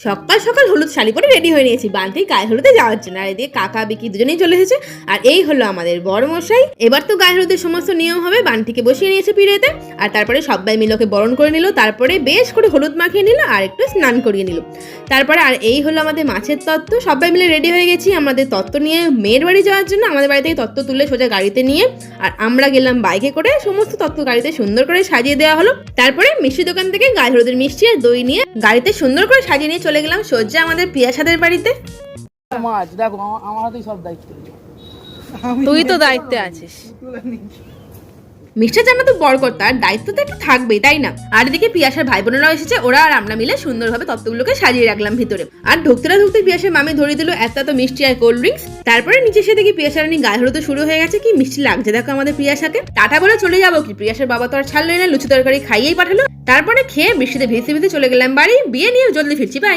সকাল সকাল হলুদ শাড়ি পরে রেডি হয়ে নিয়েছি বান্টি গায়ে হলুদে যাওয়ার জন্য। আর এদিকে কাকা বিকি দুজনেই চলে এসেছে। আর এই হলো আমাদের বড় মশাই। এবার তো গায়ে হলুদের সমস্ত নিয়ম হবে। বান্টিকে বসিয়ে নিয়েছে পিড়েতে, আর তারপরে সবাই মিলে ওকে বরণ করে নিল। তারপরে বেশ করে হলুদ মাখিয়ে নিল আর একটু স্নান করিয়ে নিল। তারপরে আর এই হলো আমাদের মাছের তত্ত্ব। সবাই মিলে রেডি হয়ে গেছি আমাদের তত্ত্ব নিয়ে মেয়ের বাড়ি যাওয়ার জন্য। আমাদের বাড়ি থেকে তত্ত্ব তুলে সোজা গাড়িতে নিয়ে আর আমরা গেলাম বাইকে করে। সমস্ত তত্ত্ব গাড়িতে সুন্দর করে সাজিয়ে দেওয়া হলো। তারপরে মিষ্টি দোকান থেকে গায়ে হলুদের মিষ্টি আর দই নিয়ে গাড়িতে সুন্দর করে সাজিয়ে নিয়ে চলে গেলাম সোজা আমাদের পিয়াসাদের বাড়িতে। মাছ দেখো আমার হাতেই সব দায়িত্ব। তুই তো দায়িত্বে আছিস। মিষ্টি জানা তো বরকর্তা, আর দায়িত্ব তো একটু থাকবেই, তাই না? আর এদিকে পিয়াসার ভাই বোনেরাও এসেছে। ওরা আর আমরা মিলে সুন্দরভাবে তত্ত্বগুলোকে সাজিয়ে রাখলাম ভিতরে। আর ঢুকতে না ঢুকতে পিয়াসার মামি ধরিয়ে দিল এত মিষ্টি আর কোল্ড ড্রিঙ্কস। তারপরে নিচে এসে দেখি পিয়াসার রানী গায়ে হলুদ শুরু হয়ে গেছে। কি মিষ্টি লাগছে দেখো আমাদের পিয়াসাকে। টাটা বলে চলে যাবো কি, পিয়াসার বাবা তো আর ছাড়লোই না, লুচি তরকারি খাইয়েই পাঠালো। তারপরে খেয়ে বৃষ্টিতে ভিজতে ভিজতে চলে গেলাম বাড়ি। বিয়ে নিয়ে জলদি ফিরছি, বাই।